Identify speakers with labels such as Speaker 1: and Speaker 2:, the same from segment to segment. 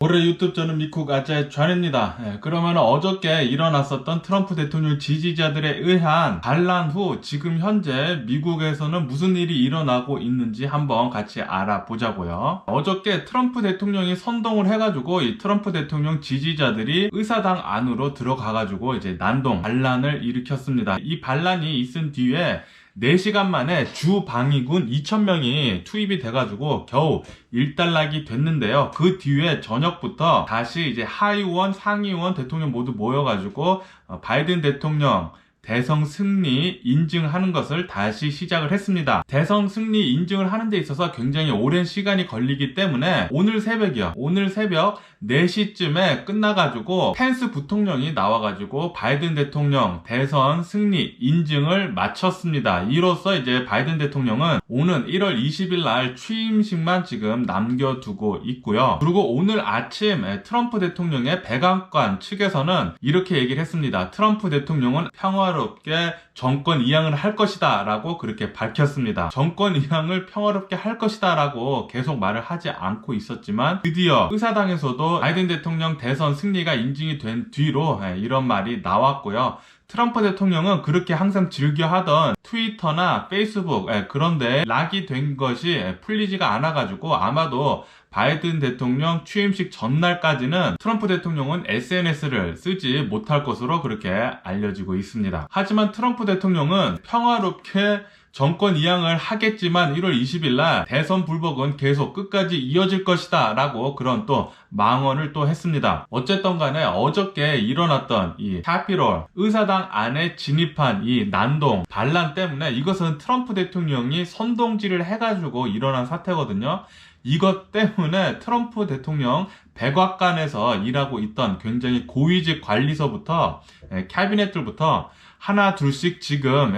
Speaker 1: 올해 유튜브 저는 미쿡 아짜의 좌입니다. 그러면 어저께 일어났었던 트럼프 대통령 지지자들에 의한 반란 후 지금 현재 미국에서는 무슨 일이 일어나고 있는지 한번 같이 알아보자고요. 어저께 트럼프 대통령이 선동을 해가지고 이 트럼프 대통령 지지자들이 의사당 안으로 들어가가지고 이제 난동 반란을 일으켰습니다. 이 반란이 있은 뒤에 4시간 만에 주 방위군 2,000명이 투입이 돼가지고 겨우 일단락이 됐는데요. 그 뒤에 저녁부터 다시 이제 하의원, 상의원 대통령 모두 모여가지고 바이든 대통령 대선 승리 인증하는 것을 다시 시작을 했습니다. 대선 승리 인증을 하는 데 있어서 굉장히 오랜 시간이 걸리기 때문에 오늘 새벽 4시쯤에 끝나가지고 펜스 부통령이 나와가지고 바이든 대통령 대선 승리 인증을 마쳤습니다. 이로써 이제 바이든 대통령은 오는 1월 20일 날 취임식만 지금 남겨두고 있고요. 그리고 오늘 아침 트럼프 대통령의 백악관 측에서는 이렇게 얘기를 했습니다. 트럼프 대통령은 평화롭게 정권 이양을 할 것이다 라고 그렇게 밝혔습니다. 정권 이양을 평화롭게 할 것이다 라고 계속 말을 하지 않고 있었지만 드디어 의사당에서도 바이든 대통령 대선 승리가 인증이 된 뒤로 이런 말이 나왔고요. 트럼프 대통령은 그렇게 항상 즐겨하던 트위터나 페이스북 그런데 락이 된 것이 풀리지가 않아가지고 아마도 바이든 대통령 취임식 전날까지는 트럼프 대통령은 SNS를 쓰지 못할 것으로 그렇게 알려지고 있습니다. 하지만 트럼프 대통령은 평화롭게 정권 이양을 하겠지만 1월 20일 날 대선 불복은 계속 끝까지 이어질 것이다 라고 그런 또 망언을 또 했습니다. 어쨌든 간에 어저께 일어났던 이 캐피톨 의사당 안에 진입한 이 난동 반란 때문에 이것은 트럼프 대통령이 선동질을 해가지고 일어난 사태거든요. 이것 때문에 트럼프 대통령 백악관에서 일하고 있던 굉장히 고위직 관리서부터 캐비넷들부터 하나 둘씩 지금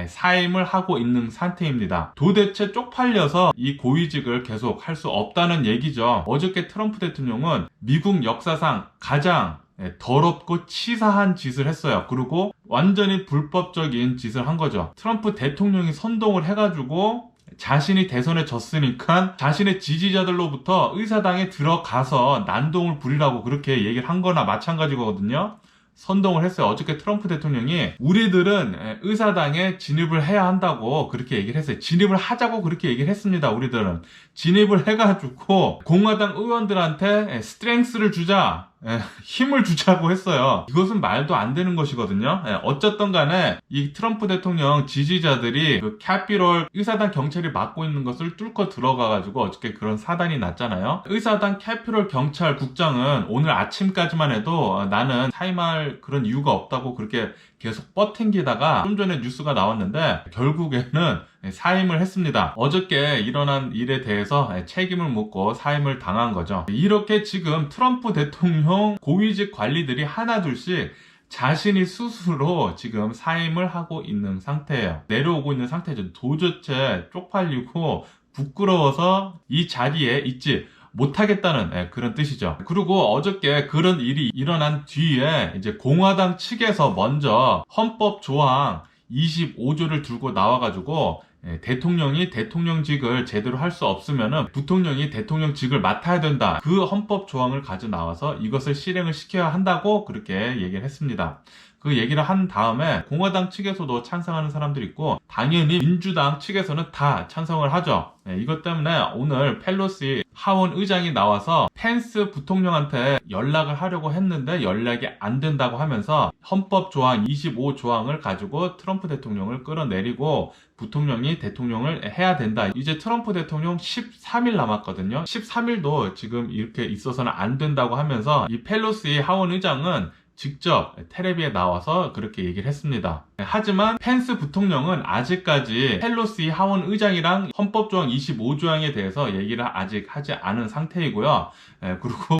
Speaker 1: 사임을 하고 있는 상태입니다. 도대체 쪽팔려서 이 고위직을 계속 할 수 없다는 얘기죠. 어저께 트럼프 대통령은 미국 역사상 가장 더럽고 치사한 짓을 했어요. 그리고 완전히 불법적인 짓을 한 거죠. 트럼프 대통령이 선동을 해가지고 자신이 대선에 졌으니까 자신의 지지자들로부터 의사당에 들어가서 난동을 부리라고 그렇게 얘기를 한 거나 마찬가지거든요. 선동을 했어요. 어저께 트럼프 대통령이 우리들은 의사당에 진입을 해야 한다고 그렇게 얘기를 했어요. 진입을 하자고 그렇게 얘기를 했습니다. 우리들은 진입을 해가지고 공화당 의원들한테 스트렝스를 주자, 힘을 주자고 했어요. 이것은 말도 안 되는 것이거든요. 어쨌든 간에 이 트럼프 대통령 지지자들이 그 캐피톨 의사당 경찰이 막고 있는 것을 뚫고 들어가가지고 어저께 그런 사단이 났잖아요. 의사당 캐피톨 경찰 국장은 오늘 아침까지만 해도 나는 사임할 그런 이유가 없다고 그렇게 계속 뻗팅기다가 좀 전에 뉴스가 나왔는데 결국에는 사임을 했습니다. 어저께 일어난 일에 대해서 책임을 묻고 사임을 당한 거죠. 이렇게 지금 트럼프 대통령 고위직 관리들이 하나둘씩 자신이 스스로 지금 사임을 하고 있는 상태예요. 내려오고 있는 상태죠. 도저히 쪽팔리고 부끄러워서 이 자리에 있지 못하겠다는 그런 뜻이죠. 그리고 어저께 그런 일이 일어난 뒤에 이제 공화당 측에서 먼저 헌법 조항 25조를 들고 나와가지고 대통령이 대통령직을 제대로 할 수 없으면은 부통령이 대통령직을 맡아야 된다. 그 헌법 조항을 가져 나와서 이것을 실행을 시켜야 한다고 그렇게 얘기를 했습니다. 그 얘기를 한 다음에 공화당 측에서도 찬성하는 사람들이 있고 당연히 민주당 측에서는 다 찬성을 하죠. 이것 때문에 오늘 펠로시 하원 의장이 나와서 펜스 부통령한테 연락을 하려고 했는데 연락이 안 된다고 하면서 헌법 조항 25조항을 가지고 트럼프 대통령을 끌어내리고 부통령이 대통령을 해야 된다. 이제 트럼프 대통령 13일 남았거든요. 13일도 지금 이렇게 있어서는 안 된다고 하면서 이 펠로시 하원 의장은 직접 텔레비에 나와서 그렇게 얘기를 했습니다. 하지만 펜스 부통령은 아직까지 펠로시 하원 의장이랑 헌법조항 25조항에 대해서 얘기를 아직 하지 않은 상태이고요. 그리고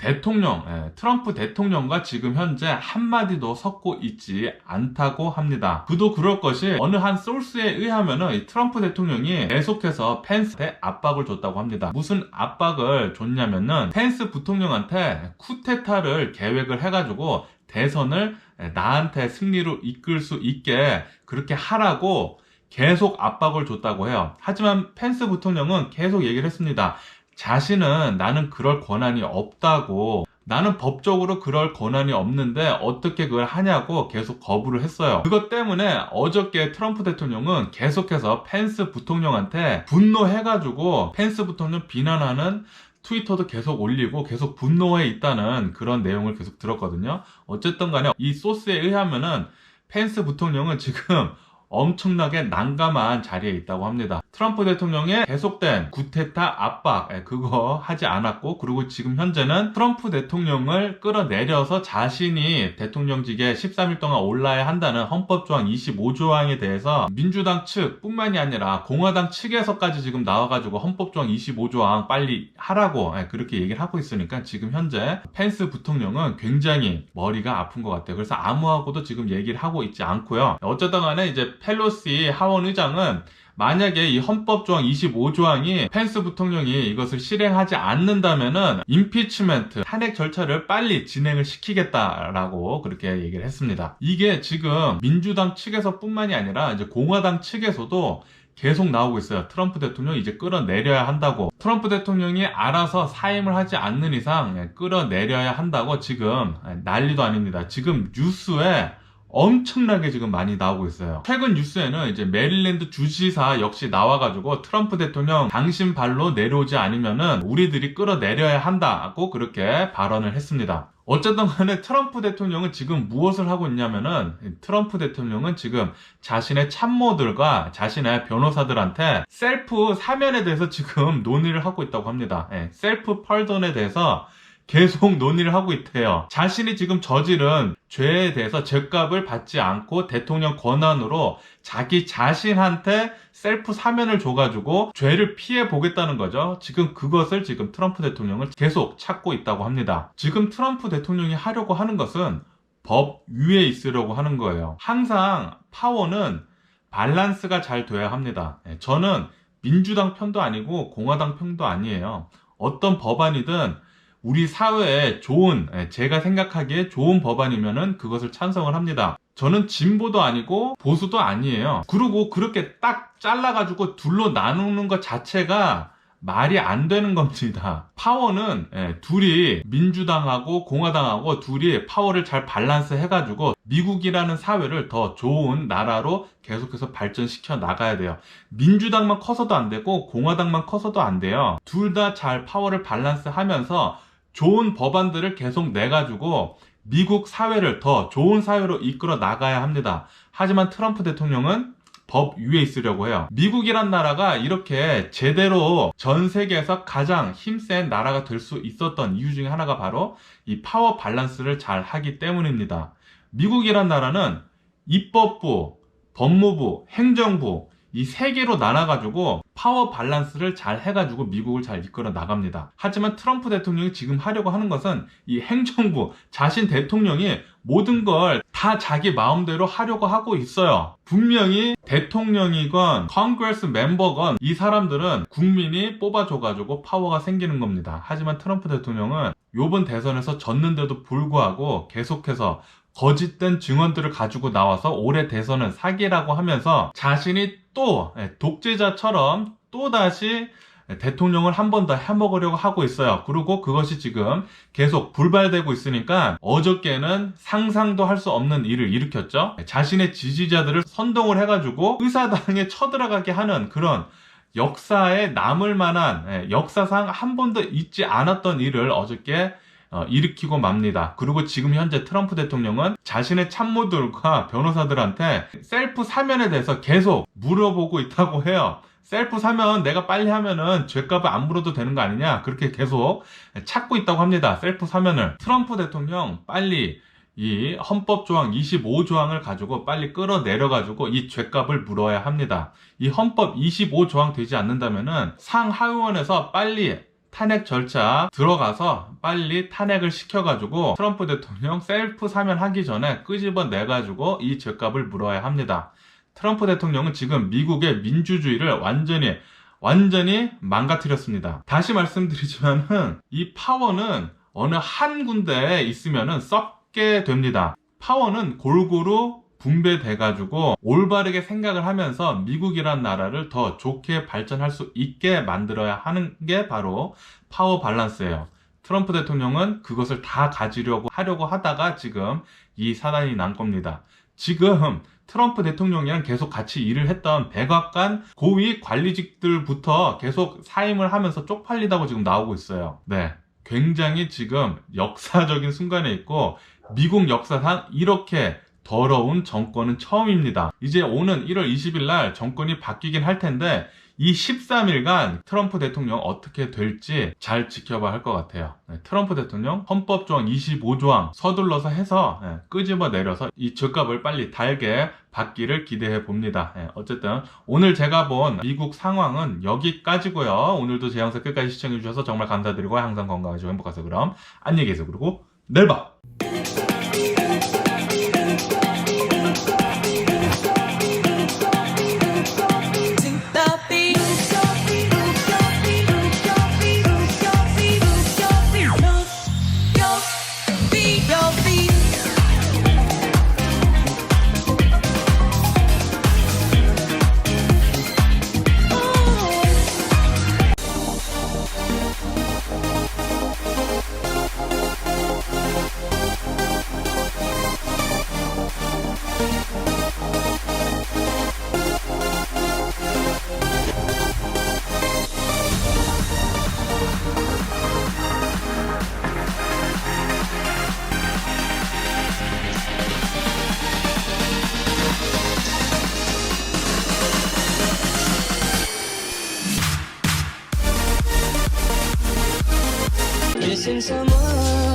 Speaker 1: 트럼프 대통령과 지금 현재 한마디도 섞고 있지 않다고 합니다. 그도 그럴 것이 어느 한 소스에 의하면은 트럼프 대통령이 계속해서 펜스한테 압박을 줬다고 합니다. 무슨 압박을 줬냐면은 펜스 부통령한테 쿠데타를 계획을 해가지고 대선을 나한테 승리로 이끌 수 있게 그렇게 하라고 계속 압박을 줬다고 해요. 하지만 펜스 부통령은 계속 얘기를 했습니다. 자신은 나는 그럴 권한이 없다고, 나는 법적으로 그럴 권한이 없는데 어떻게 그걸 하냐고 계속 거부를 했어요. 그것 때문에 어저께 트럼프 대통령은 계속해서 펜스 부통령한테 분노해가지고 펜스 부통령 비난하는 트위터도 계속 올리고 계속 분노해 있다는 그런 내용을 계속 들었거든요. 어쨌든 간에 이 소스에 의하면은 펜스 부통령은 지금 엄청나게 난감한 자리에 있다고 합니다. 트럼프 대통령의 계속된 구테타 압박, 그거 하지 않았고, 그리고 지금 현재는 트럼프 대통령을 끌어내려서 자신이 대통령직에 13일 동안 올라야 한다는 헌법조항 25조항에 대해서 민주당 측뿐만이 아니라 공화당 측에서까지 지금 나와가지고 헌법조항 25조항 빨리 하라고 그렇게 얘기를 하고 있으니까 지금 현재 펜스 부통령은 굉장히 머리가 아픈 것 같아요. 그래서 아무하고도 지금 얘기를 하고 있지 않고요. 어쨌든 간에 이제 펠로시 하원 의장은 만약에 이 헌법조항 25조항이 펜스 부통령이 이것을 실행하지 않는다면은 임피치먼트, 탄핵 절차를 빨리 진행을 시키겠다라고 그렇게 얘기를 했습니다. 이게 지금 민주당 측에서 뿐만이 아니라 이제 공화당 측에서도 계속 나오고 있어요. 트럼프 대통령이 이제 끌어내려야 한다고. 트럼프 대통령이 알아서 사임을 하지 않는 이상 끌어내려야 한다고 지금 난리도 아닙니다. 지금 뉴스에 엄청나게 지금 많이 나오고 있어요. 최근 뉴스에는 이제 메릴랜드 주지사 역시 나와가지고 트럼프 대통령 당신 발로 내려오지 않으면은 우리들이 끌어내려야 한다고 그렇게 발언을 했습니다. 어쨌든 간에 트럼프 대통령은 지금 무엇을 하고 있냐면은 트럼프 대통령은 지금 자신의 참모들과 자신의 변호사들한테 셀프 사면에 대해서 지금 논의를 하고 있다고 합니다. 셀프 펄던에 대해서 계속 논의를 하고 있대요. 자신이 지금 저지른 죄에 대해서 죄값을 받지 않고 대통령 권한으로 자기 자신한테 셀프 사면을 줘가지고 죄를 피해 보겠다는 거죠. 지금 그것을 지금 트럼프 대통령은 계속 찾고 있다고 합니다. 지금 트럼프 대통령이 하려고 하는 것은 법 위에 있으려고 하는 거예요. 항상 파워는 밸런스가 잘 돼야 합니다. 저는 민주당 편도 아니고 공화당 편도 아니에요. 어떤 법안이든 우리 사회에 좋은, 제가 생각하기에 좋은 법안이면은 그것을 찬성을 합니다. 저는 진보도 아니고 보수도 아니에요. 그리고 그렇게 딱 잘라가지고 둘로 나누는 것 자체가 말이 안 되는 겁니다. 파워는 둘이 민주당하고 공화당하고 둘이 파워를 잘 밸런스 해가지고 미국이라는 사회를 더 좋은 나라로 계속해서 발전시켜 나가야 돼요. 민주당만 커서도 안 되고 공화당만 커서도 안 돼요. 둘 다 잘 파워를 밸런스 하면서 좋은 법안들을 계속 내가지고 미국 사회를 더 좋은 사회로 이끌어 나가야 합니다. 하지만 트럼프 대통령은 법 위에 있으려고 해요. 미국이란 나라가 이렇게 제대로 전 세계에서 가장 힘센 나라가 될 수 있었던 이유 중에 하나가 바로 이 파워 밸런스를 잘 하기 때문입니다. 미국이란 나라는 입법부, 법무부, 행정부 이 세 개로 나눠가지고 파워 밸런스를 잘 해가지고 미국을 잘 이끌어 나갑니다. 하지만 트럼프 대통령이 지금 하려고 하는 것은 이 행정부, 자신 대통령이 모든 걸 다 자기 마음대로 하려고 하고 있어요. 분명히 대통령이건 컨그레스 멤버건 이 사람들은 국민이 뽑아줘가지고 파워가 생기는 겁니다. 하지만 트럼프 대통령은 이번 대선에서 졌는데도 불구하고 계속해서 거짓된 증언들을 가지고 나와서 올해 대선은 사기라고 하면서 자신이 또 독재자처럼 또다시 대통령을 한 번 더 해먹으려고 하고 있어요. 그리고 그것이 지금 계속 불발되고 있으니까 어저께는 상상도 할 수 없는 일을 일으켰죠. 자신의 지지자들을 선동을 해가지고 의사당에 쳐들어가게 하는 그런 역사에 남을 만한 역사상 한 번도 있지 않았던 일을 어저께 일으키고 맙니다. 그리고 지금 현재 트럼프 대통령은 자신의 참모들과 변호사들한테 셀프 사면에 대해서 계속 물어보고 있다고 해요. 셀프 사면 내가 빨리 하면은 죄값을 안 물어도 되는 거 아니냐, 그렇게 계속 찾고 있다고 합니다. 셀프 사면을. 트럼프 대통령 빨리 이 헌법조항 25조항을 가지고 빨리 끌어내려가지고 이 죄값을 물어야 합니다. 이 헌법 25조항 되지 않는다면은 상하의원에서 빨리 탄핵 절차 들어가서 빨리 탄핵을 시켜가지고 트럼프 대통령 셀프 사면하기 전에 끄집어내가지고 이 죄값을 물어야 합니다. 트럼프 대통령은 지금 미국의 민주주의를 완전히 망가뜨렸습니다. 다시 말씀드리지만은 이 파워는 어느 한 군데에 있으면은 썩게 됩니다. 파워는 골고루 분배돼가지고 올바르게 생각을 하면서 미국이란 나라를 더 좋게 발전할 수 있게 만들어야 하는 게 바로 파워 밸런스예요. 트럼프 대통령은 그것을 다 하려고 하다가 지금 이 사단이 난 겁니다. 지금 트럼프 대통령이랑 계속 같이 일을 했던 백악관 고위 관리직들부터 계속 사임을 하면서 쪽팔리다고 지금 나오고 있어요. 네. 굉장히 지금 역사적인 순간에 있고 미국 역사상 이렇게 더러운 정권은 처음입니다. 이제 오는 1월 20일 날 정권이 바뀌긴 할 텐데 이 13일간 트럼프 대통령 어떻게 될지 잘 지켜봐야 할 것 같아요. 트럼프 대통령 헌법조항 25조항 서둘러서 해서 끄집어 내려서 이 죗값을 빨리 달게 받기를 기대해 봅니다. 어쨌든 오늘 제가 본 미국 상황은 여기까지고요. 오늘도 제 영상 끝까지 시청해 주셔서 정말 감사드리고 항상 건강하시고 행복하세요. 그럼 안녕히 계세요. 그리고 내일 봐!
Speaker 2: Missing someone